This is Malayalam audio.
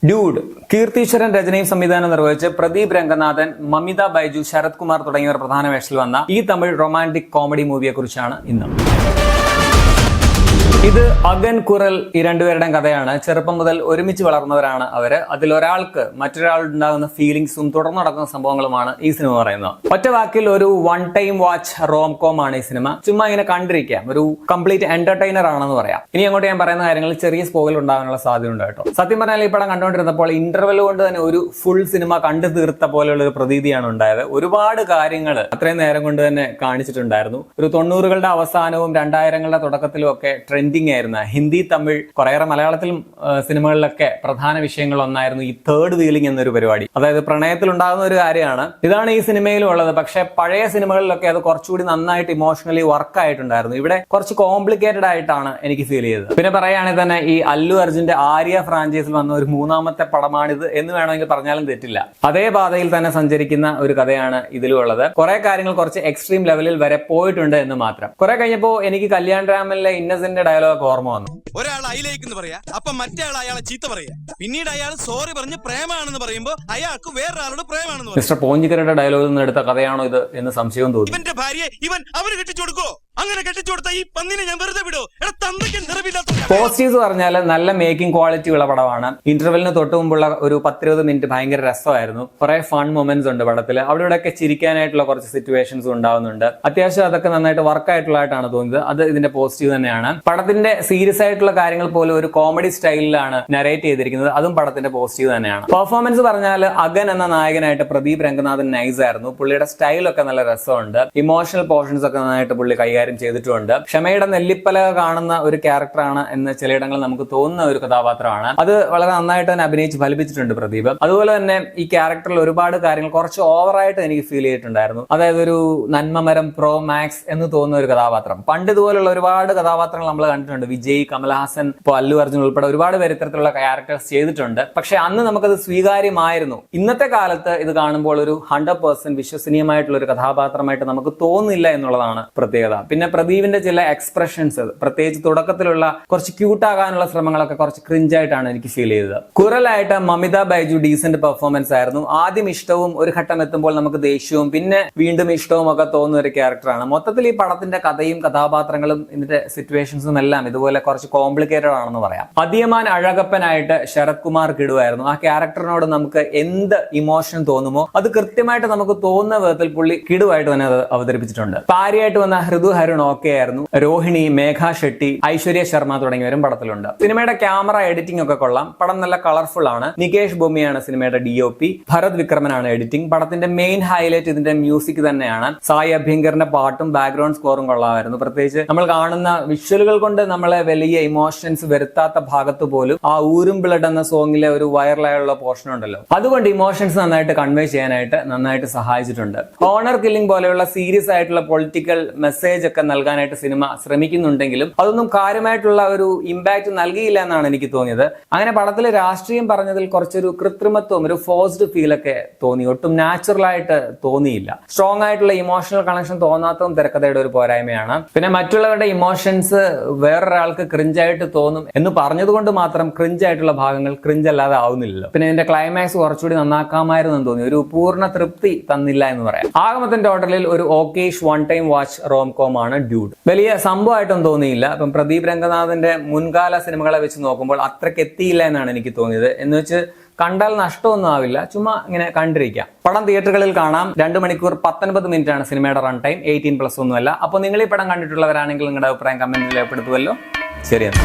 ഡ്യൂഡ് കീർത്തീശ്വരൻ രചനയും സംവിധാനം നിർവഹിച്ച് പ്രദീപ് രംഗനാഥൻ, മമിത ബൈജു, ശരത് കുമാർ തുടങ്ങിയവർ പ്രധാന വേഷത്തിൽ വന്ന ഈ തമിഴ് റൊമാന്റിക് കോമഡി മൂവിയെ കുറിച്ചാണ് ഇന്ന്. ഇത് അഗൻ കുറൽ ഈ രണ്ടുപേരുടെയും കഥയാണ്. ചെറുപ്പം മുതൽ ഒരുമിച്ച് വളർന്നവരാണ് അവര്. അതിലൊരാൾക്ക് മറ്റൊരാളുണ്ടാകുന്ന ഫീലിംഗ്സും തുടർന്ന് നടക്കുന്ന സംഭവങ്ങളുമാണ് ഈ സിനിമ പറയുന്നത്. ഒറ്റ വാക്കിൽ ഒരു one time watch rom com ആണ് ഈ സിനിമ. ചുമ്മാ ഇങ്ങനെ കണ്ടിരിക്കാം, ഒരു കംപ്ലീറ്റ് എന്റർടൈനർ ആണെന്ന് പറയാം. ഇനി അങ്ങോട്ട് ഞാൻ പറയുന്ന കാര്യങ്ങളിൽ ചെറിയ സ്പോയിൽ ഉണ്ടാകാനുള്ള സാധ്യത ഉണ്ട് കേട്ടോ. സത്യം പറഞ്ഞാൽ ഈ പടം കണ്ടുകൊണ്ടിരുന്നപ്പോൾ ഇന്റർവെൽ കൊണ്ട് തന്നെ ഒരു ഫുൾ സിനിമ കണ്ടു തീർത്ത പോലെയുള്ള ഒരു പ്രതീതിയാണ് ഉണ്ടായത്. ഒരുപാട് കാര്യങ്ങൾ അത്രയും നേരം കൊണ്ട് തന്നെ കാണിച്ചിട്ടുണ്ടായിരുന്നു. ഒരു 90കളുടെ അവസാനവും 2000ങ്ങളുടെ തുടക്കത്തിലും ഒക്കെ ട്രെൻഡിങ് ആയിരുന്ന ഹിന്ദി, തമിഴ്, കുറേയേറെ മലയാളത്തിലും സിനിമകളിലൊക്കെ പ്രധാന വിഷയങ്ങൾ ഒന്നായിരുന്നു ഈ തേർഡ് വീലിംഗ് എന്നൊരു പരിപാടി. അതായത് പ്രണയത്തിൽ ഉണ്ടാകുന്ന ഒരു കാര്യമാണ്. ഇതാണ് ഈ സിനിമയിലും ഉള്ളത്. പക്ഷെ പഴയ സിനിമകളിലൊക്കെ അത് കുറച്ചുകൂടി നന്നായിട്ട് ഇമോഷണലി വർക്ക് ആയിട്ടുണ്ടായിരുന്നു. ഇവിടെ കുറച്ച് കോംപ്ലിക്കേറ്റഡ് ആയിട്ടാണ് എനിക്ക് ഫീൽ ചെയ്തത്. പിന്നെ പറയുകയാണെങ്കിൽ തന്നെ ഈ അല്ലു അർജുന്റെ ആര്യ ഫ്രാഞ്ചൈസിൽ വന്ന ഒരു മൂന്നാമത്തെ പടമാണിത് എന്ന് വേണമെങ്കിൽ പറഞ്ഞാലും തെറ്റില്ല. അതേ പാതയിൽ തന്നെ സഞ്ചരിക്കുന്ന ഒരു കഥയാണ് ഇതിലും ഉള്ളത്. കുറെ കാര്യങ്ങൾ കുറച്ച് എക്സ്ട്രീം ലെവലിൽ വരെ പോയിട്ടുണ്ട് എന്ന് മാത്രം. കുറെ കഴിഞ്ഞപ്പോ എനിക്ക് കല്യാൺ രാമനിലെ ഇന്നസെന്റ് ഡയലോഗ് ഓർമ്മ വന്നു. ഒരാൾ അയിലേക്ക് പറയാ, അപ്പൊ മറ്റേ ആൾ അയാളെ ചീത്ത പറയാ, പിന്നീട് അയാൾ സോറി പറഞ്ഞ് പ്രേമാണെന്ന് പറയുമ്പോ അയാൾക്ക് വേറൊരാളോട് പ്രേമാണെന്ന് പറയും. മിസ്റ്റർ പോഞ്ചിക്കരയുടെ ഡയലോഗിൽ നിന്ന് എടുത്ത കഥയാണോ ഇത് എന്ന് സംശയവും തോന്നി. ഇവന്റെ ഭാര്യയെ ഇവൻ അവന് കെട്ടിച്ചു കൊടുക്കോ? അങ്ങനെ കെട്ടിച്ചു കൊടുത്ത ഈ പന്നിനെ ഞാൻ വെറുതെ വിടോ? പോസിറ്റീവ്സ് പറഞ്ഞാൽ നല്ല മേക്കിംഗ് ക്വാളിറ്റി ഉള്ള പടമാണ്. ഇന്റർവെല്ലിന് തൊട്ട് മുമ്പുള്ള ഒരു 10-20 മിനിറ്റ് ഭയങ്കര രസമായിരുന്നു. കുറെ ഫൺ മൊമെന്റ്സ് ഉണ്ട് പടത്തിൽ. അവിടെ ഇവിടെയൊക്കെ ചിരിക്കാനായിട്ടുള്ള കുറച്ച് സിറ്റുവേഷൻസ് ഉണ്ടാവുന്നുണ്ട്. അത്യാവശ്യം അതൊക്കെ നന്നായിട്ട് വർക്ക് ആയിട്ടുള്ളതായിട്ടാണ് തോന്നിയത്. അത് ഇതിന്റെ പോസിറ്റീവ് തന്നെയാണ്. പടത്തിന്റെ സീരിയസ് ആയിട്ടുള്ള കാര്യങ്ങൾ പോലും ഒരു കോമഡി സ്റ്റൈലിലാണ് നരേറ്റ് ചെയ്തിരിക്കുന്നത്. അതും പടത്തിന്റെ പോസിറ്റീവ് തന്നെയാണ്. പെർഫോമൻസ് പറഞ്ഞാൽ അഗൻ എന്ന നായകനായിട്ട് പ്രദീപ് രംഗനാഥൻ നൈസ് ആയിരുന്നു. പുള്ളിയുടെ സ്റ്റൈലൊക്കെ നല്ല രസമുണ്ട്. ഇമോഷണൽ പോർഷൻസ് ഒക്കെ നന്നായിട്ട് പുള്ളി കൈകാര്യം ചെയ്തിട്ടുണ്ട്. ക്ഷമയുടെ നെല്ലിപ്പല കാണുന്ന ഒരു ക്യാരക്ടറാണ് എന്ന് ചിലയിടങ്ങളിൽ നമുക്ക് തോന്നുന്ന ഒരു കഥാപാത്രമാണ്. അത് വളരെ നന്നായിട്ട് തന്നെ അഭിനയിച്ച് ഫലിപ്പിച്ചിട്ടുണ്ട് പ്രദീപ്. അതുപോലെ തന്നെ ഈ ക്യാരക്ടറിൽ ഒരുപാട് കാര്യങ്ങൾ കുറച്ച് ഓവറായിട്ട് എനിക്ക് ഫീൽ ചെയ്തിട്ടുണ്ടായിരുന്നു. അതായത് ഒരു നന്മമരം പ്രോ മാക്സ് എന്ന് തോന്നുന്ന ഒരു കഥാപാത്രം. പണ്ട് ഇതുപോലുള്ള ഒരുപാട് കഥാപാത്രങ്ങൾ നമ്മൾ കണ്ടിട്ടുണ്ട്. വിജയ്, കമൽഹാസൻ, ഇപ്പോൾ അല്ലു അർജുൻ ഉൾപ്പെടെ ഒരുപാട് പേര് ഇത്തരത്തിലുള്ള ക്യാരക്ടേഴ്സ് ചെയ്തിട്ടുണ്ട്. പക്ഷെ അന്ന് നമുക്കത് സ്വീകാര്യമായിരുന്നു. ഇന്നത്തെ കാലത്ത് ഇത് കാണുമ്പോൾ ഒരു 100% വിശ്വസനീയമായിട്ടുള്ള ഒരു കഥാപാത്രമായിട്ട് നമുക്ക് തോന്നുന്നില്ല എന്നുള്ളതാണ് പ്രത്യേകത. പിന്നെ പ്രദീപിന്റെ ചില എക്സ്പ്രഷൻസ്, പ്രത്യേകിച്ച് തുടക്കത്തിലുള്ള കുറച്ച് ക്യൂട്ടാകാനുള്ള ശ്രമങ്ങളൊക്കെ കുറച്ച് ക്രിഞ്ചായിട്ടാണ് എനിക്ക് ഫീൽ ചെയ്തത്. കുറലായിട്ട് മമിത ബൈജു ഡീസന്റ് പെർഫോമൻസ് ആയിരുന്നു. ആദ്യം ഇഷ്ടവും ഒരു ഘട്ടം എത്തുമ്പോൾ നമുക്ക് ദേഷ്യവും പിന്നെ വീണ്ടും ഇഷ്ടവും ഒക്കെ തോന്നുന്ന ഒരു ക്യാരക്ടറാണ്. മൊത്തത്തിൽ ഈ പടത്തിന്റെ കഥയും കഥാപാത്രങ്ങളും ഇതിന്റെ സിറ്റുവേഷൻസും എല്ലാം ഇതുപോലെ കുറച്ച് കോംപ്ലിക്കേറ്റഡ് ആണെന്ന് പറയാം. അധിയമാൻ അഴകപ്പനായിട്ട് ശരത് കുമാർ കിടുവായിരുന്നു. ആ ക്യാരക്ടറിനോട് നമുക്ക് എന്ത് ഇമോഷൻ തോന്നുമോ അത് കൃത്യമായിട്ട് നമുക്ക് തോന്നുന്ന വിധത്തിൽ പുള്ളി കിടുവായിട്ട് തന്നെ അത് അവതരിപ്പിച്ചിട്ടുണ്ട്. പാരിയായിട്ട് വന്ന ഹൃദു ഹരുൺ ഓക്കെ ആയിരുന്നു. രോഹിണി, മേഘ ഷെട്ടി, ഐശ്വര്യ ശർമ്മ തുടങ്ങിയവരും പടത്തിലുണ്ട്. സിനിമയുടെ ക്യാമറ എഡിറ്റിംഗ് ഒക്കെ കൊള്ളാം. പടം നല്ല കളർഫുൾ ആണ്. നികേഷ് ബൊമ്മിയാണ് സിനിമയുടെ DOP. ഭരത് വിക്രമനാണ് എഡിറ്റിംഗ്. പടത്തിന്റെ മെയിൻ ഹൈലൈറ്റ് ഇതിന്റെ മ്യൂസിക് തന്നെയാണ്. സായി അഭ്യങ്കറിന്റെ പാട്ടും ബാക്ക്ഗ്രൗണ്ട് സ്കോറും കൊള്ളാമായിരുന്നു. പ്രത്യേകിച്ച് നമ്മൾ കാണുന്ന വിഷ്വലുകൾ കൊണ്ട് നമ്മളെ വലിയ ഇമോഷൻസ് വരുത്താത്ത ഭാഗത്ത് പോലും ആ ഊരും ബ്ലഡ് എന്ന സോങ്ങിലെ ഒരു വൈറലായുള്ള പോർഷൻ ഉണ്ടല്ലോ, അതുകൊണ്ട് ഇമോഷൻസ് നന്നായിട്ട് കൺവേ ചെയ്യാനായിട്ട് നന്നായിട്ട് സഹായിച്ചിട്ടുണ്ട്. ഓണർ കില്ലിംഗ് പോലെയുള്ള സീരിയസ് ആയിട്ടുള്ള പൊളിറ്റിക്കൽ മെസ്സേജ് ഒക്കെ നൽകാനായിട്ട് സിനിമ ശ്രമിക്കുന്നുണ്ടെങ്കിലും അതൊന്നും കാര്യമായിട്ടുള്ള ഒരു ഇമ്പാക്ട് നൽകിയില്ല എന്നാണ് എനിക്ക് തോന്നിയത്. അങ്ങനെ പടത്തിൽ രാഷ്ട്രീയം പറഞ്ഞതിൽ കുറച്ചൊരു കൃത്രിമത്വം, ഒരു ഫോഴ്സ്ഡ് ഫീൽ ഒക്കെ തോന്നി. ഒട്ടും നാച്ചുറൽ ആയിട്ട് തോന്നിയില്ല. സ്ട്രോങ് ആയിട്ടുള്ള ഇമോഷണൽ കണക്ഷൻ തോന്നാത്തതും തിരക്കഥയുടെ ഒരു പോരായ്മയാണ്. പിന്നെ മറ്റുള്ളവരുടെ ഇമോഷൻസ് വേറൊരാൾക്ക് ക്രിഞ്ചായിട്ട് തോന്നും എന്ന് പറഞ്ഞതുകൊണ്ട് മാത്രം ക്രിഞ്ചായിട്ടുള്ള ഭാഗങ്ങൾ ക്രിഞ്ച് അല്ലാതെ ആവുന്നില്ലല്ലോ. പിന്നെ ഇതിന്റെ ക്ലൈമാക്സ് കുറച്ചുകൂടി നന്നാക്കാമായിരുന്നു എന്ന് തോന്നി. ഒരു പൂർണ്ണ തൃപ്തി തന്നില്ല എന്ന് പറയാം. ആകമത്തിന്റെ ടോട്ടലിൽ ഒരു okayish one time watch rom com ആണ് ഡ്യൂഡ്. വലിയ സംഭവമായിട്ടൊന്നും തോന്നിയില്ല. ഇപ്പം പ്രദീപ് രംഗനാഥിന്റെ മുൻകാല സിനിമകളെ വെച്ച് നോക്കുമ്പോൾ അത്രയ്ക്ക് എത്തിയില്ല എന്നാണ് എനിക്ക് തോന്നിയത്. എന്ന് വെച്ച് കണ്ടാൽ നഷ്ടമൊന്നും ആവില്ല, ചുമ്മാ ഇങ്ങനെ കണ്ടിരിക്കാം. പടം തിയേറ്ററുകളിൽ കാണാം. 2 മണിക്കൂർ 19 മിനിറ്റ് ആണ് സിനിമയുടെ റൺ ടൈം. 18+ ഒന്നുമല്ല. അപ്പോൾ നിങ്ങൾ ഈ പടം കണ്ടിട്ടുള്ളവരാണെങ്കിൽ നിങ്ങളുടെ അഭിപ്രായം കമന്റിൽ രേഖപ്പെടുത്തുമല്ലോ. ശരിയാണ്.